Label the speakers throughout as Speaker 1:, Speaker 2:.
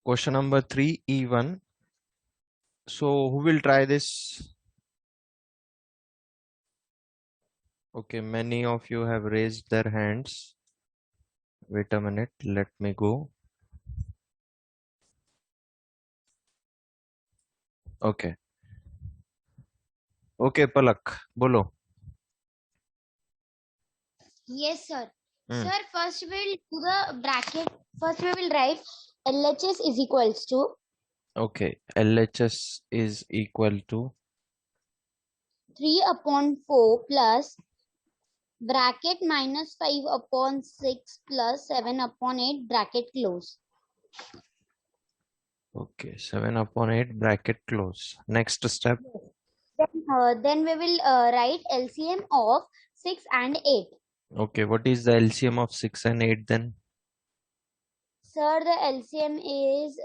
Speaker 1: Question number 3, E1. So who will try this? Okay, many of you have raised their hands. Wait a minute, let me go. Okay. Okay, Palak, bolo.
Speaker 2: Yes, sir.
Speaker 1: Hmm.
Speaker 2: Sir, first we'll do the bracket. First we will write LHS is equals to
Speaker 1: Okay, LHS is equal to
Speaker 2: 3 upon 4 plus bracket minus 5 upon 6 plus 7 upon 8 bracket close.
Speaker 1: okay 7 upon 8 bracket close. Next step.
Speaker 2: Then we will write LCM of 6 and 8.
Speaker 1: Okay, what is the LCM of 6 and 8 then?
Speaker 2: Sir, the LCM is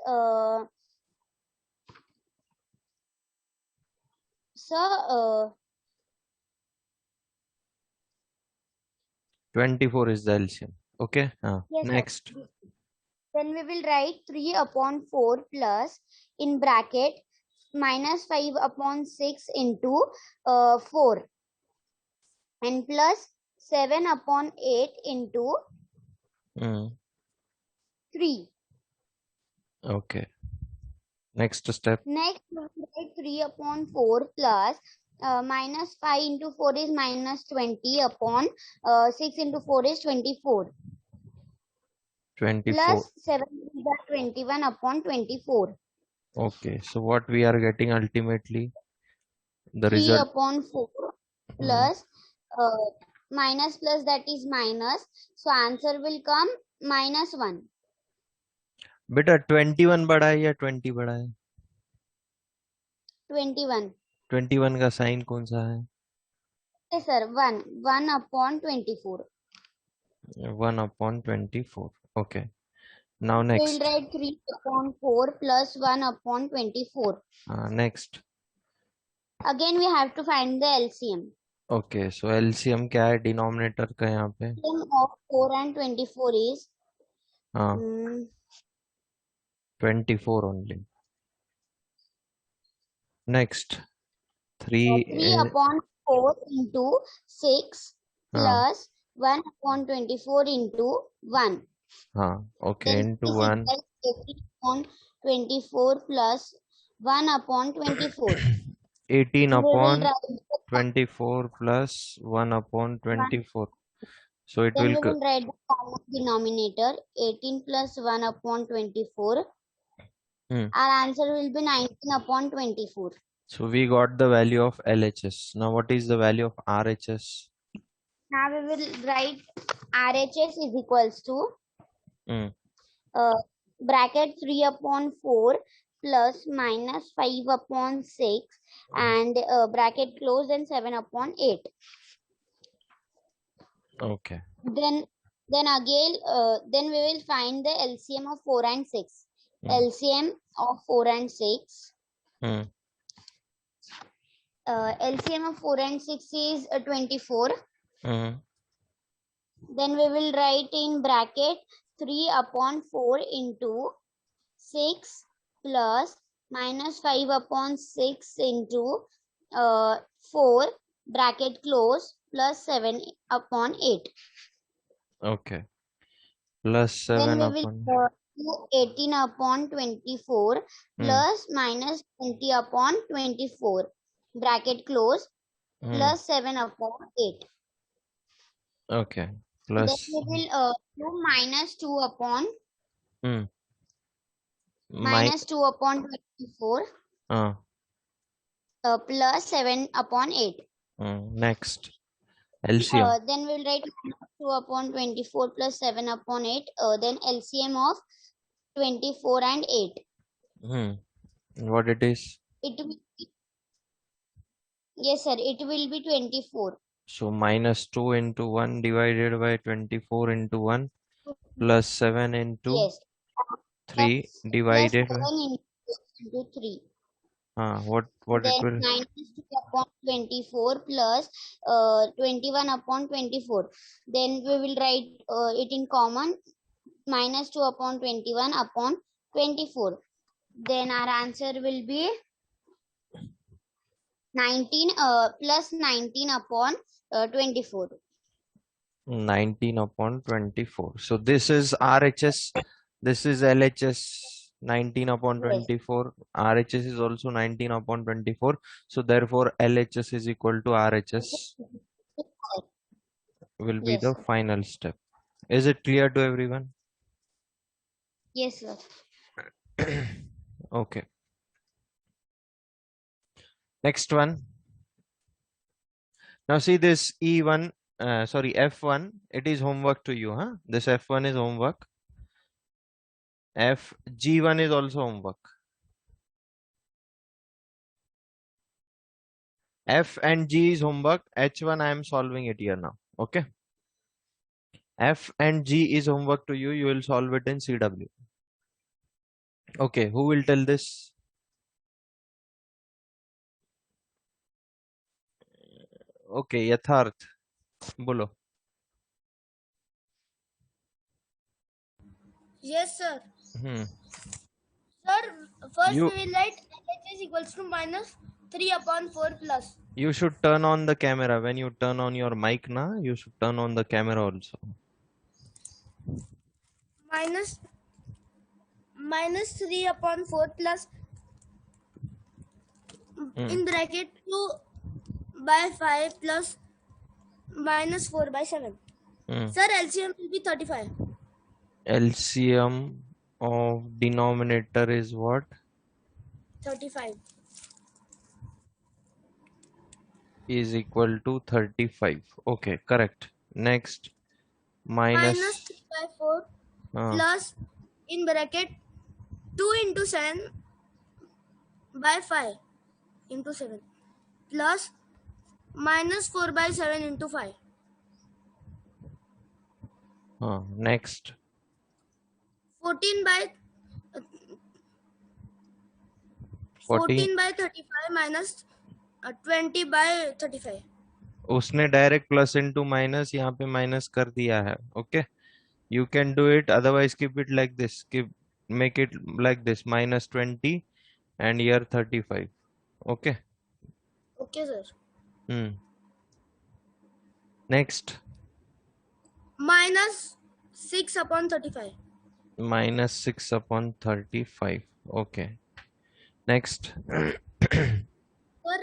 Speaker 2: sir
Speaker 1: 24 is the LCM. Okay.
Speaker 2: yes, sir.
Speaker 1: Next.
Speaker 2: Then we will write 3 upon 4 plus in bracket minus 5 upon 6 into 4 and plus 7 upon 8 into 3.
Speaker 1: Okay. Next step.
Speaker 2: Next, we will write 3 upon 4 plus minus 5 into 4 is minus 20 upon 6 into 4 is 24.
Speaker 1: 24.
Speaker 2: Plus 7 is 21 upon 24.
Speaker 1: Okay, so what we are getting ultimately? The
Speaker 2: 3
Speaker 1: result.
Speaker 2: upon 4 plus minus plus that is minus. So answer will come minus 1.
Speaker 1: बेटा 21 बड़ा है या 20 बड़ा है?
Speaker 2: 21.
Speaker 1: 21 का sign कौन सा है?
Speaker 2: Yes, sir. 1 upon 24.
Speaker 1: 1 upon 24. Okay. Now
Speaker 2: We will
Speaker 1: next.
Speaker 2: write 3 upon 4 plus 1 upon 24.
Speaker 1: Next.
Speaker 2: Again, we have to find the LCM.
Speaker 1: Okay, so LCM क्या है डिनोमिनेटर का यहाँ पे?
Speaker 2: LCM of 4 and 24 is
Speaker 1: 24 only. Next.
Speaker 2: 3 upon 4 into 6 plus 1 upon 24 into 1.
Speaker 1: Okay,
Speaker 2: Then
Speaker 1: into
Speaker 2: this
Speaker 1: 1.
Speaker 2: equals 18 upon 24 plus 1 upon 24.
Speaker 1: 18
Speaker 2: We will
Speaker 1: upon
Speaker 2: write
Speaker 1: 24 plus 1 upon 24. So it
Speaker 2: then
Speaker 1: will.
Speaker 2: we will write the common denominator 18 plus 1 upon 24. Our answer will be 19 upon 24.
Speaker 1: So we got the value of LHS. Now what is the value of RHS?
Speaker 2: Now we will write RHS is equals to bracket 3 upon 4 plus minus 5 upon 6 and bracket close and 7 upon 8.
Speaker 1: Okay.
Speaker 2: Then again then we will find the LCM of 4 and 6. LCM of 4 and 6. LCM of 4 and 6 is 24. Then we will write in bracket 3 upon 4 into 6 plus minus 5 upon 6 into 4 bracket close plus 7 upon 8.
Speaker 1: Okay. Plus 7
Speaker 2: then we
Speaker 1: upon.
Speaker 2: will do 18 upon 24 plus minus 20 upon 24 bracket close plus 7 upon 8.
Speaker 1: Okay. Plus.
Speaker 2: Then we will do minus 2 upon minus 2 upon 24 plus 7 upon 8.
Speaker 1: Next. LCM.
Speaker 2: Then we will write 2 upon 24 plus 7 upon 8. Then LCM of 24 and 8.
Speaker 1: What it is?
Speaker 2: It will be, yes, sir. It will be 24.
Speaker 1: So minus 2 into 1 divided by 24 into 1 plus 7 into
Speaker 2: yes.
Speaker 1: 3 divided
Speaker 2: plus 7 into 3.
Speaker 1: What
Speaker 2: then
Speaker 1: it will?
Speaker 2: minus 2 upon 24 plus 21 upon 24. Then we will write it in common minus 2 upon 21 upon 24. Then our answer will be 19 plus 19 upon 24.
Speaker 1: 19 upon 24. So this is RHS, this is LHS. 19 upon
Speaker 2: Yes.
Speaker 1: 24. RHS is also 19 upon 24. So therefore LHS is equal to RHS will be
Speaker 2: Yes,
Speaker 1: the
Speaker 2: sir.
Speaker 1: final step. Is it clear to everyone?
Speaker 2: Yes, sir.
Speaker 1: Okay. Next one. Now see this E1, sorry, F1, it is homework to you, huh? This F1 is homework. G1 is also homework. F and G is homework. H1 I am solving it here now. Okay. F and G is homework to you. You will solve it in CW. Okay. Who will tell this? Okay. Yatharth. Bolo.
Speaker 3: Yes, sir.
Speaker 1: Hmm.
Speaker 3: Sir, first
Speaker 1: You
Speaker 3: we will write LHS is equals to minus 3 upon 4 plus.
Speaker 1: you should turn on the camera. When you turn on your mic na, you should turn on the camera also.
Speaker 3: Minus 3 upon 4 plus in bracket 2 by 5 plus minus 4 by 7. Sir, LCM will be 35.
Speaker 1: LCM of denominator is what?
Speaker 3: 35.
Speaker 1: Is equal to 35. Okay, correct. Next,
Speaker 3: Minus
Speaker 1: minus
Speaker 3: 3 by 4 plus in bracket 2 into 7 by 5 into 7 plus minus 4 by 7 into 5.
Speaker 1: Next,
Speaker 3: 14 by
Speaker 1: 14.
Speaker 3: by 35 minus 20 by 35.
Speaker 1: उसने direct plus into minus यहाँ पे minus कर दिया है. Okay, you can do it, otherwise keep it like this, make it like this, minus 20 and here 35. Okay.
Speaker 3: Okay, sir.
Speaker 1: Next,
Speaker 3: Minus 6 upon 35.
Speaker 1: minus 6 upon 35. Okay. Next.
Speaker 3: Sir,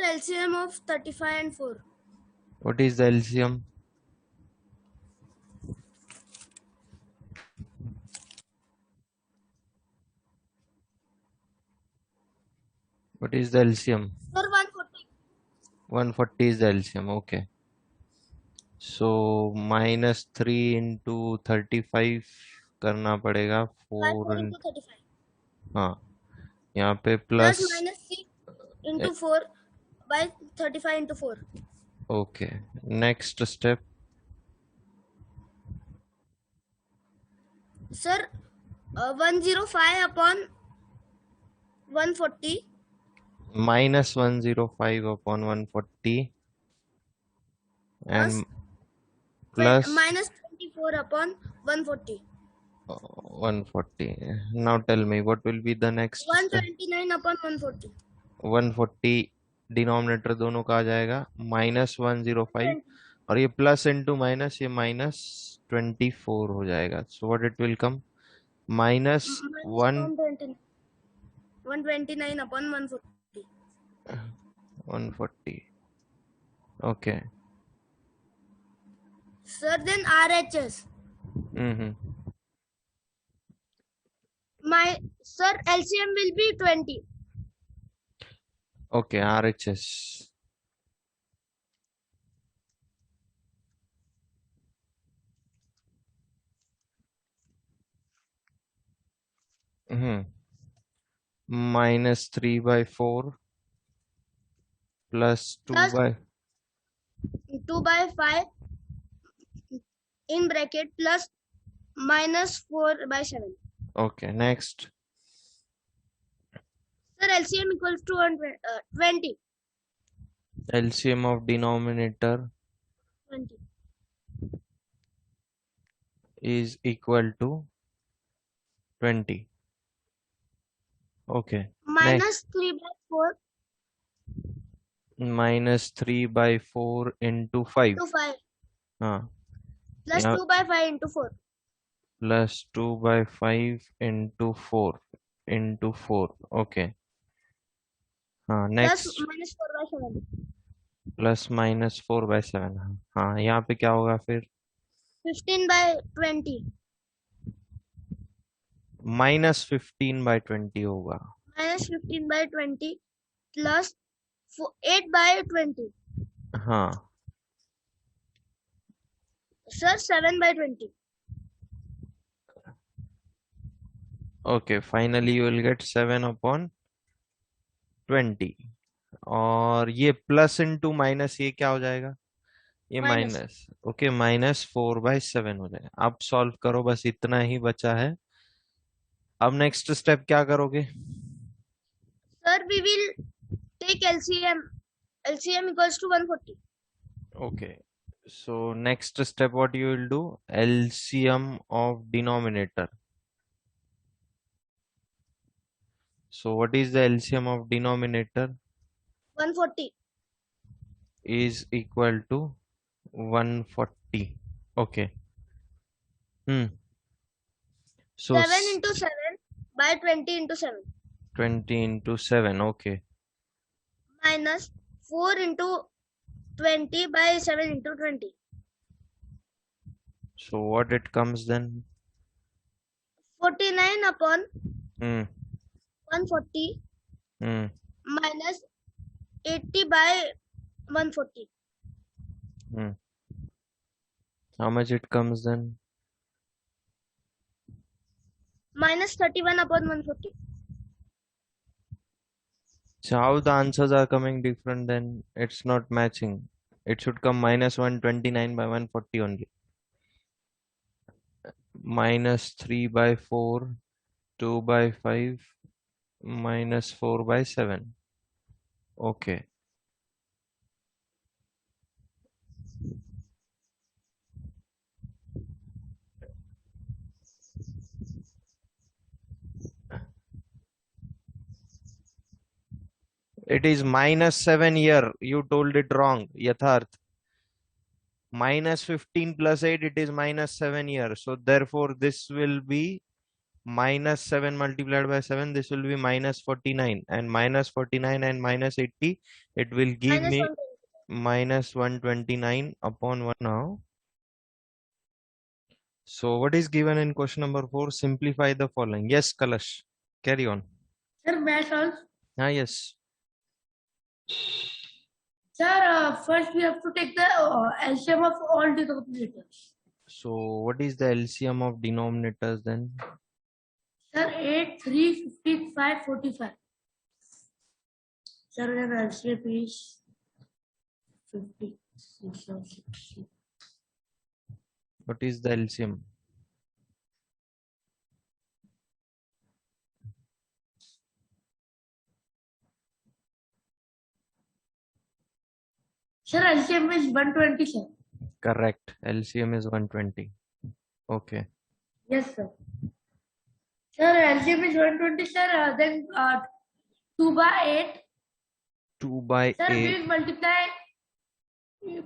Speaker 3: LCM of 35 and 4.
Speaker 1: What is the LCM? What is the LCM?
Speaker 3: Sir, 140.
Speaker 1: 140 is the LCM. Okay. So minus 3 into 35 करना पड़ेगा. 4
Speaker 3: into 35.
Speaker 1: हाँ, यहाँ पे
Speaker 3: Plus
Speaker 1: plus.
Speaker 3: minus 6 into 4 by 35 into 4.
Speaker 1: Okay. Next step.
Speaker 3: Sir, 105 upon 140.
Speaker 1: Minus 105 upon 140 and plus
Speaker 3: minus 24 upon 140.
Speaker 1: 140. Now tell me what will be the next step.
Speaker 3: 129 upon 140.
Speaker 1: 140 denominator दोनों का आ जाएगा. -105 और ये प्लस इंटू माइनस, ये -24 हो जाएगा. So what it will come?
Speaker 3: -129 upon 140.
Speaker 1: 140. Okay.
Speaker 3: Sir, then RHS. Sir, LCM will be 20.
Speaker 1: Okay, RHS. -3 by 4 plus 2
Speaker 3: Plus
Speaker 1: by
Speaker 3: 2 by 5 in bracket plus minus 4 by 7.
Speaker 1: Okay, next.
Speaker 3: Sir, LCM equals to 20.
Speaker 1: LCM of denominator
Speaker 3: 20.
Speaker 1: is equal to 20. Okay.
Speaker 3: minus 3 by 4
Speaker 1: Minus 3 by 4 into 5.
Speaker 3: to 5
Speaker 1: हाँ,
Speaker 3: plus
Speaker 1: यहाँ
Speaker 3: 2 by 5 into 4
Speaker 1: plus 2 by 5 into 4 into 4. Okay. हाँ,
Speaker 3: plus
Speaker 1: next.
Speaker 3: minus 4 by 7
Speaker 1: plus minus 4 by 7. हाँ, यहाँ पे क्या होगा फिर?
Speaker 3: 15 by 20
Speaker 1: minus 15 bye 20 होगा.
Speaker 3: minus 15 by 20 plus 8 by 20
Speaker 1: हाँ.
Speaker 3: sir 7 by 20
Speaker 1: Okay, finally you will get 7 upon 20. और ये प्लस इंटू माइनस, ये क्या हो जाएगा? ये
Speaker 3: minus
Speaker 1: minus. Okay, minus 4 by 7 हो जाएगा. अब सॉल्व करो, बस इतना ही बचा है. अब नेक्स्ट स्टेप क्या करोगे?
Speaker 3: sir we will take LCM equals to 140
Speaker 1: Okay, so next step what you will do? LCM of denominator. So what is the LCM of denominator?
Speaker 3: 140
Speaker 1: Is equal to 140. Okay. So
Speaker 3: 7 into 7 by 20 into 7
Speaker 1: 20 into 7. Okay.
Speaker 3: minus 4 into 20 by 7 into 20
Speaker 1: So what it comes then?
Speaker 3: 49 upon
Speaker 1: Hmm.
Speaker 3: 140
Speaker 1: Hmm.
Speaker 3: minus 80 by 140
Speaker 1: Hmm. How much it comes then?
Speaker 3: minus 31 upon 140
Speaker 1: So how the answers are coming different then? It's not matching. It should come minus 129 by 140 only. Minus 3 by 4, 2 by 5, minus 4 by 7. Okay. It is minus 7 here. You told it wrong. Yatharth. Minus 15 plus 8, it is minus 7 here. So therefore this will be minus 7 multiplied by 7. This will be minus 49. And minus 49 and minus 80, it will give
Speaker 3: minus
Speaker 1: me
Speaker 3: 120
Speaker 1: minus 129 upon 1 now. So what is given in question number 4? Simplify the following. Yes, Kalash. Carry on.
Speaker 3: sir may I solve
Speaker 1: Ah, yes.
Speaker 3: sir first we have to take the LCM of all denominators
Speaker 1: So what is the LCM of denominators then?
Speaker 3: sir 8 3 15 5 45 sir then LCM is 50 60.
Speaker 1: What is the LCM?
Speaker 3: Sir, LCM is 120, sir.
Speaker 1: Correct. LCM is 120. Okay.
Speaker 3: Yes, sir. Sir, LCM is 120, sir. Then 2 by 8.
Speaker 1: 2 by
Speaker 3: Sir,
Speaker 1: 8.
Speaker 3: we will multiply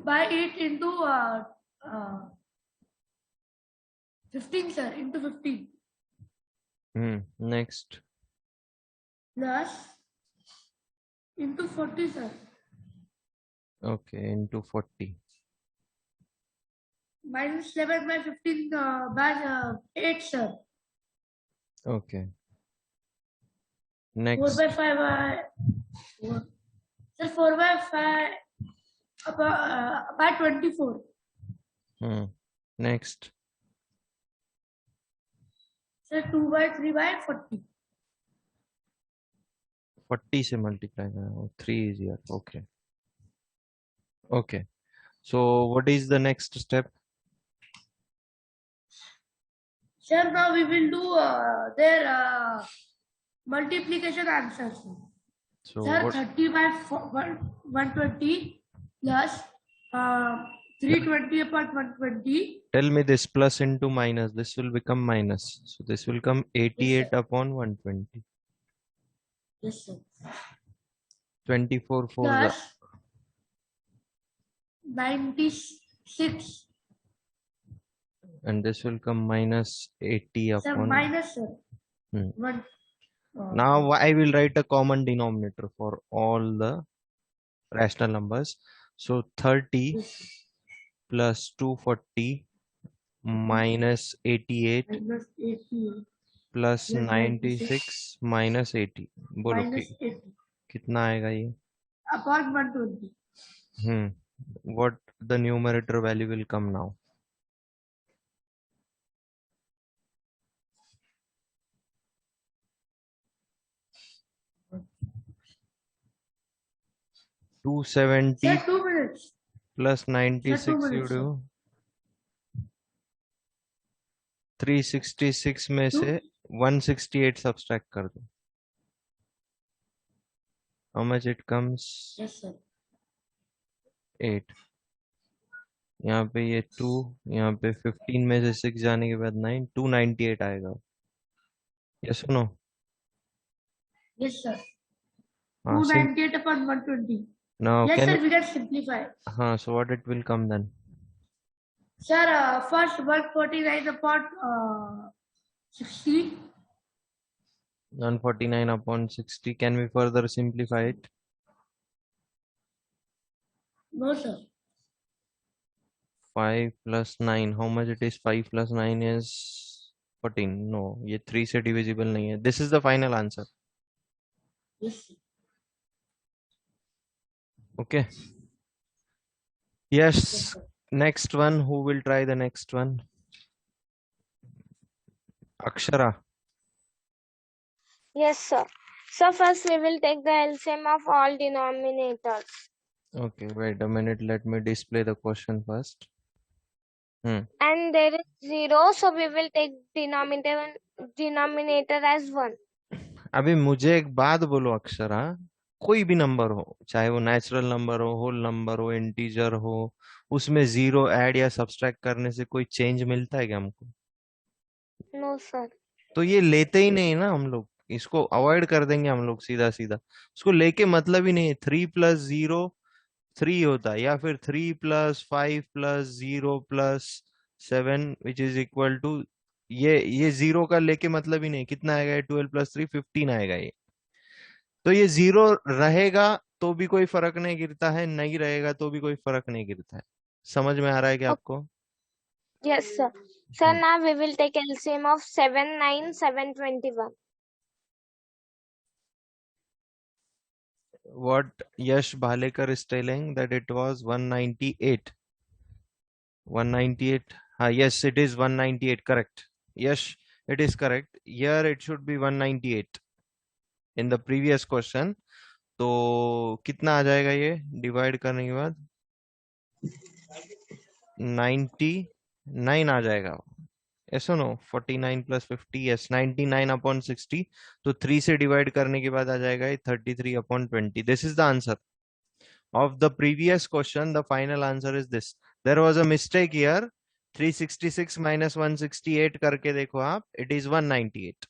Speaker 3: by 8 into 15, sir. Into 15.
Speaker 1: Next.
Speaker 3: Plus into 40, sir.
Speaker 1: Okay, into 40.
Speaker 3: Minus 7 by 15 by 8, sir.
Speaker 1: Okay. Next.
Speaker 3: 4 by 5 by 4. Sir, 4 by 5 by 24.
Speaker 1: Next.
Speaker 3: Sir, 2 by 3 by 40.
Speaker 1: 40 से multiply करें. 3 is here. Okay. Okay. So what is the next step?
Speaker 3: Sir, now we will do their multiplication answers.
Speaker 1: So
Speaker 3: Sir,
Speaker 1: what?
Speaker 3: 30 by 120 plus 320 upon 120.
Speaker 1: Tell me this plus into minus. This will become minus. So this will come 88
Speaker 3: Yes,
Speaker 1: upon 120.
Speaker 3: Yes, sir.
Speaker 1: 24 4
Speaker 3: Plus 96.
Speaker 1: and this will come minus 80
Speaker 3: Sir,
Speaker 1: upon.
Speaker 3: minus, sir.
Speaker 1: Hmm.
Speaker 3: One.
Speaker 1: Now I will write a common denominator for all the rational numbers. So 30
Speaker 3: Yes.
Speaker 1: plus 240 minus 88
Speaker 3: Minus 80
Speaker 1: plus
Speaker 3: plus
Speaker 1: 96 minus 80. बोलो
Speaker 3: minus
Speaker 1: कि
Speaker 3: 80
Speaker 1: कितना आएगा ये?
Speaker 3: upon 120.
Speaker 1: What the numerator value will come now? Two
Speaker 3: Sir,
Speaker 1: 70
Speaker 3: 2 minutes.
Speaker 1: plus
Speaker 3: Sir, 2
Speaker 1: 96 you
Speaker 3: minutes. Sir.
Speaker 1: do 366 में
Speaker 3: Two.
Speaker 1: से 168 subtract कर दो. How much it comes?
Speaker 3: Yes, sir.
Speaker 1: 8. यहाँ पे ये 2, यहाँ पे 15 में से 6 जाने के बाद 9, 298 आएगा. ये सुनो.
Speaker 3: Yes, sir.
Speaker 1: हाँ,
Speaker 3: 298 upon 120.
Speaker 1: now
Speaker 3: Yes,
Speaker 1: can
Speaker 3: sir,
Speaker 1: you,
Speaker 3: we can simplify.
Speaker 1: हाँ, so what it will come then?
Speaker 3: Sir, first 149 upon 60.
Speaker 1: 149 upon 60. Can we further simplify it?
Speaker 3: No, sir.
Speaker 1: 5 plus 9. How much it is? 5 plus 9 is 14. No, ये 3 से divisible नहीं है. This is the final answer.
Speaker 3: Yes, sir.
Speaker 1: Okay.
Speaker 3: Yes,
Speaker 1: Yes.
Speaker 3: sir.
Speaker 1: Next one. Who will try the next one? Akshara.
Speaker 4: Yes, sir. So first we will take the LCM of all denominators.
Speaker 1: Okay, wait a minute. Let me display the question first.
Speaker 4: And there is 0, so we will take denominator as 1.
Speaker 1: अभी मुझे एक बात बोलो अक्षरा. कोई भी number हो, चाहे वो नेचुरल नंबर हो, होल नंबर हो, इंटीजर हो, उसमें 0 ऐड या सब्सट्रैक्ट करने से कोई चेंज मिलता है क्या हमको?
Speaker 4: No, sir.
Speaker 1: तो ये लेते ही नहीं ना हम लोग. इसको अवॉइड कर देंगे हम लोग सीधा सीधा. उसको लेके मतलब ही नहीं है. 3 प्लस 0 3 होता है, या फिर 3 plus 5 plus 0 plus 7 which is equal to ये 0 का लेके मतलब ही नहीं. कितना आएगा ये? 12 प्लस 3 15 आएगा ये. तो ये 0 रहेगा तो भी कोई फर्क नहीं गिरता है, नहीं रहेगा तो भी कोई फर्क नहीं गिरता है. समझ में आ रहा है क्या आपको?
Speaker 4: Yes, sir. Sir, now we will take LCM of 7, 9, 7, 21.
Speaker 1: What Yash Bhalekar is telling that it was 198. 198. Yes, it is 198. Correct. Yes, it is correct. Here it should be 198 in the previous question. तो कितना आ जाएगा ये divide करने के बाद? 99 आ जाएगा. ऐसा no 49 plus 50. Yes, 99 upon 60. तो 3 से डिवाइड करने के बाद आ जाएगा ये 33 upon 20. This is the answer of the previous question. The final answer is this. There was a mistake here. 366 minus 168 करके देखो आप. It is 198.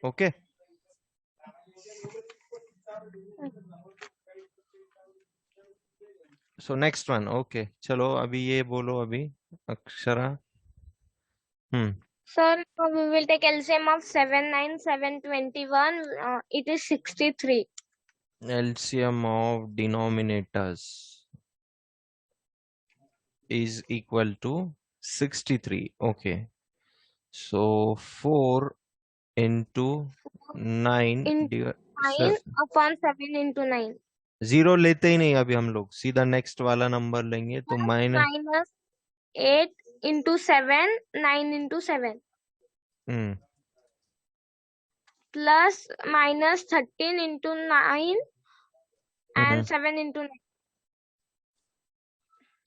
Speaker 1: Okay. So next one. Okay. चलो अभी ये बोलो अभी Akshara.
Speaker 4: Sir, now we will take LCM of 7, 9, 7, 21. It is 63.
Speaker 1: LCM of denominators is equal to 63. Okay. So 4 into 9
Speaker 4: 9 upon 7 into 9.
Speaker 1: 0 लेते ही नहीं अभी हम लोग. सीधा नेक्स्ट वाला नंबर लेंगे. तो
Speaker 4: minus 8 into 7, 9 into 7. Plus minus 13 into 9 and 7 into 9.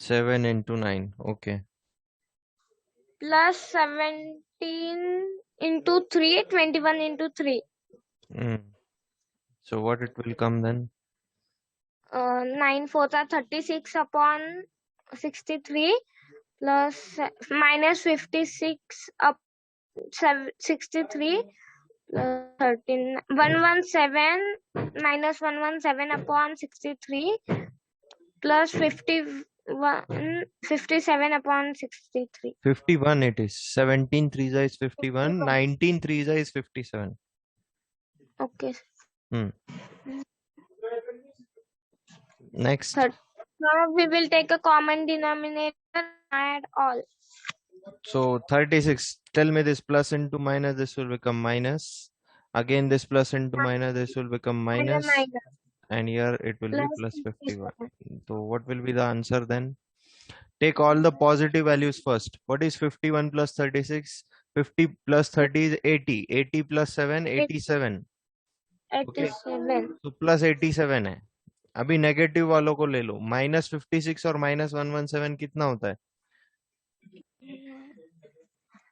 Speaker 1: 7 into 9. Okay.
Speaker 4: Plus 17 into 3, 21 into 3.
Speaker 1: So what it will come then?
Speaker 4: 9 4s are 36 upon 63 plus minus 56 up 63 13 117 minus 117 upon 63 plus 57 upon 63.
Speaker 1: 51 it is. 17 3 is 51. 19 3 is 57.
Speaker 4: Okay.
Speaker 1: Next.
Speaker 4: Now we will take a common denominator and add all.
Speaker 1: So 36. Tell me this plus into minus, this will become minus. Again this plus into minus, this will become minus. And here it will be plus 51. So what will be the answer then? Take all the positive values first. What is 51 plus 36? 50 plus 30 is 80. 80 plus 7, 87.
Speaker 4: 87.
Speaker 1: तो plus 87 है. अभी negative वालों को ले लो. -56 और -117 कितना होता है?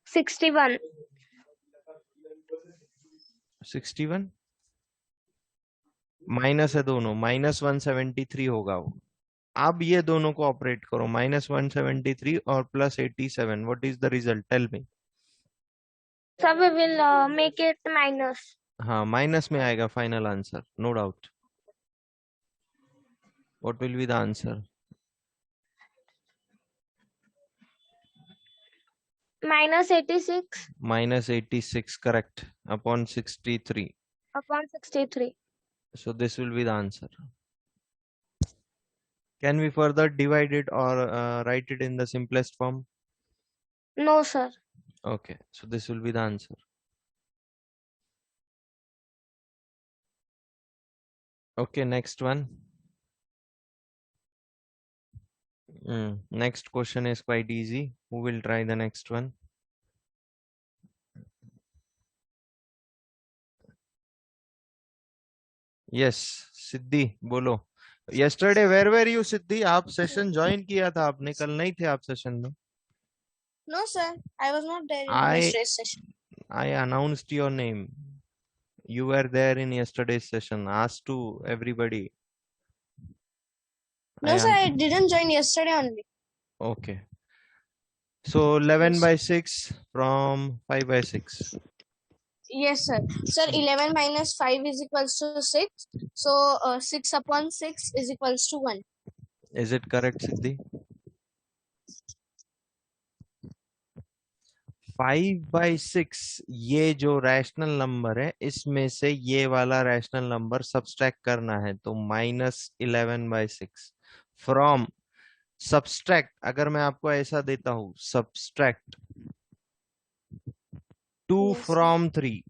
Speaker 4: 61.
Speaker 1: 61 माइनस है दोनों. -173 होगा वो. अब ये दोनों को ऑपरेट करो. -173 और +87. What is the result? Tell me.
Speaker 4: So we will make it minus.
Speaker 1: हाँ, माइनस में आएगा final answer, no doubt. What will be the answer?
Speaker 4: -86.
Speaker 1: -86, correct. Upon 63.
Speaker 4: Upon 63.
Speaker 1: So this will be the answer. Can we further divide it or write it in the simplest form?
Speaker 4: No, sir.
Speaker 1: Okay, so this will be the answer. Okay, next one. Next question is quite easy. Who will try the next one? Yes, Siddhi, बोलो. Yesterday, where were you, Siddhi? आप session join किया था आपने, कल नहीं थे आप session में.
Speaker 3: No, sir. I was not there in yesterday's session.
Speaker 1: I announced your name. You were there in yesterday's session. Asked to everybody.
Speaker 3: No, sir. I didn't join yesterday only.
Speaker 1: Okay. So 11 by 6 from 5 by 6.
Speaker 3: Yes, sir. Sir, 11 minus 5 is equals to 6. So 6 upon 6 is equals to 1.
Speaker 1: Is it correct, Siddhi? 5 by 6 ये जो rational number है इसमें से ये वाला rational number subtract करना है. तो -11 by 6 फ्रॉम सब्सट्रैक्ट. अगर मैं आपको ऐसा देता हूं सब्सट्रैक्ट 2 from 3.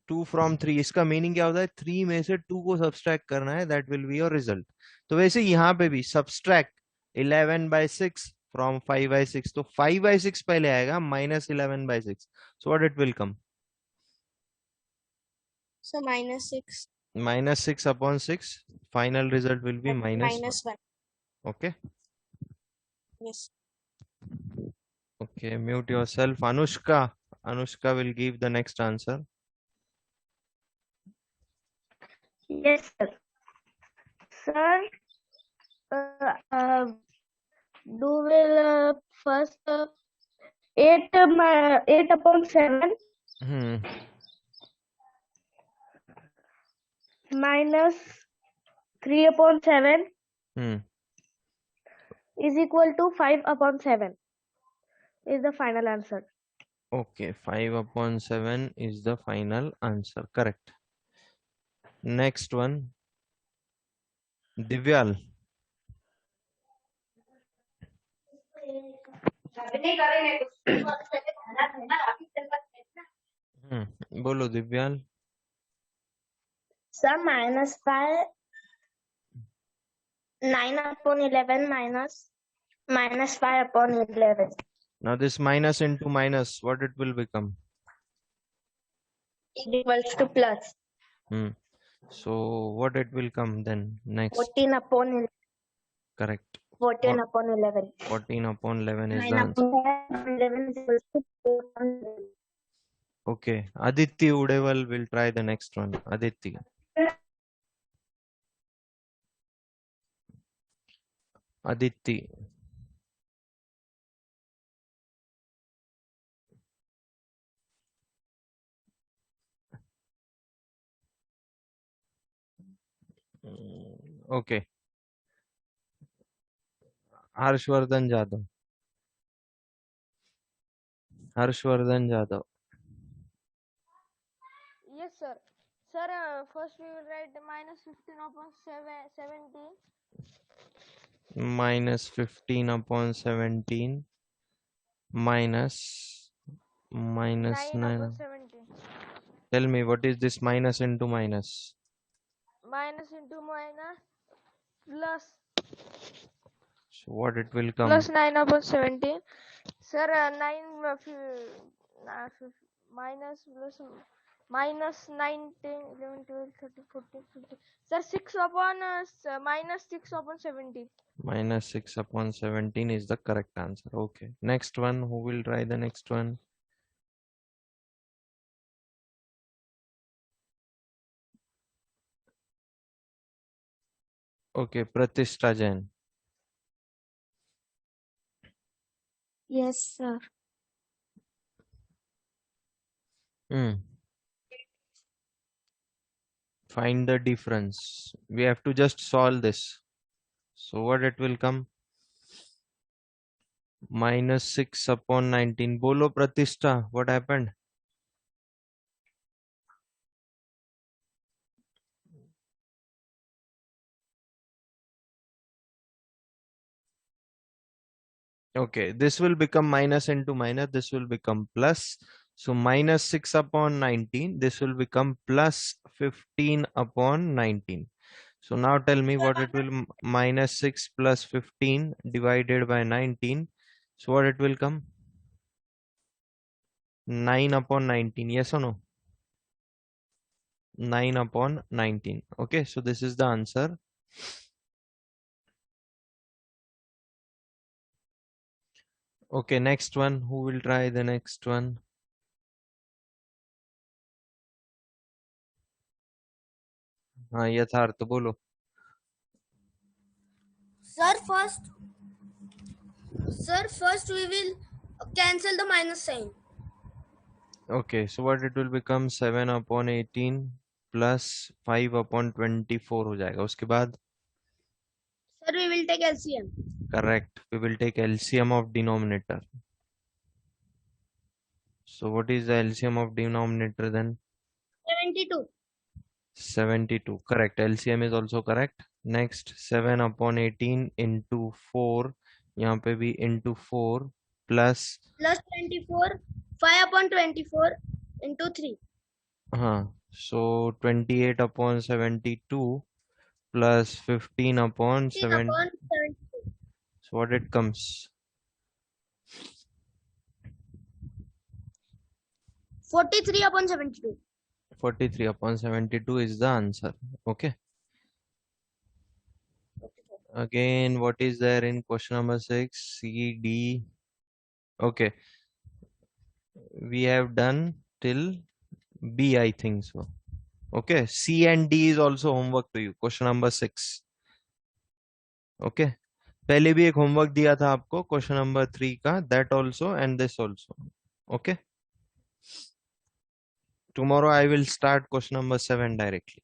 Speaker 1: 2 from 3 इसका मीनिंग क्या होता है? 3 में से 2 को सब्सट्रैक्ट करना है. That will be your result. तो वैसे यहाँ पे भी सब्सट्रैक्ट 11 by 6 from 5 by 6. तो 5 by 6 पहले आएगा -11 by 6. So what it will come?
Speaker 3: So -6.
Speaker 1: -6 upon 6. Final result will be -1. Okay.
Speaker 3: Yes.
Speaker 1: Okay, mute yourself. Anushka. Anushka will give the next answer.
Speaker 4: Yes, sir. Sir, do will first 8 upon 7 minus 3 upon 7 is equal to 5 upon 7 is the final answer.
Speaker 1: Okay, 5 upon 7 is the final answer. Correct. Next one. Divyal. बोलो दिव्याल.
Speaker 4: Sir, -5 9 upon 11 minus -5 upon 11.
Speaker 1: Now this minus into minus, what it will become?
Speaker 4: It equals to plus.
Speaker 1: So what it will come then next?
Speaker 4: 14 upon 11.
Speaker 1: Correct.
Speaker 4: 14 upon 11.
Speaker 1: 14 upon 11 is
Speaker 4: 9
Speaker 1: the answer.
Speaker 4: upon 11 is equals to 4 upon 11.
Speaker 1: Okay, Aditya Udeval will try the next one. Aditya. Aditya. Okay. Harshvardhan Jadav. Harshvardhan Jadav.
Speaker 3: Yes, sir. Sir, first we will write minus 15 upon 17.
Speaker 1: Minus 15 upon 17 minus
Speaker 3: 9
Speaker 1: 9.
Speaker 3: upon 17.
Speaker 1: Tell me, what is this minus into minus?
Speaker 3: Minus into minus plus.
Speaker 1: So what it will come?
Speaker 3: Plus 9 upon 17. Sir, 9 minus plus minus 9, 10, 11, 12, 13, 14, 15. Sir, 6 upon minus 6 upon 17.
Speaker 1: Minus 6 upon 17 is the correct answer. Okay. Next one. Who will try the next one? Okay. Pratishta Jain.
Speaker 4: Yes, sir.
Speaker 1: Find the difference. We have to just solve this. So what it will come? Minus 6 upon 19. Bolo Pratishta, what happened? Okay, this will become minus into minus. This will become plus. So minus 6 upon 19. This will become plus 15 upon 19. So now tell me what it will, minus 6 plus 15 divided by 19. So what it will come? 9 upon 19. Yes or no? 9 upon 19. Okay, so this is the answer. Okay, next one. Who will try the next one? हाँ यथार्थ बोलो.
Speaker 3: Sir, first we will cancel the minus sign.
Speaker 1: Okay, so what it will become? 7 upon 18 plus 5 upon 24 हो जाएगा. उसके बाद?
Speaker 3: Sir, we will take LCM.
Speaker 1: Correct. We will take LCM of denominator. So what is the LCM of denominator then?
Speaker 3: 72.
Speaker 1: 72. Correct. LCM is also correct. Next, 7 upon 18 into 4. यहाँ पे भी into 4 plus
Speaker 3: 24. 5 upon 24 into 3.
Speaker 1: हाँ. So 28 upon 72 plus 15 upon 7.
Speaker 3: upon 72.
Speaker 1: So what it comes?
Speaker 3: 43 upon 72.
Speaker 1: 43 upon 72 is the answer. Okay. Again, what is there in question number 6? C, D. Okay. We have done till B, I think so. Okay. C and D is also homework to you. Question number 6. Okay. पहले भी एक homework दिया था आपको question number 3 का, that also and this also. Okay. Tomorrow I will start question number 7 directly.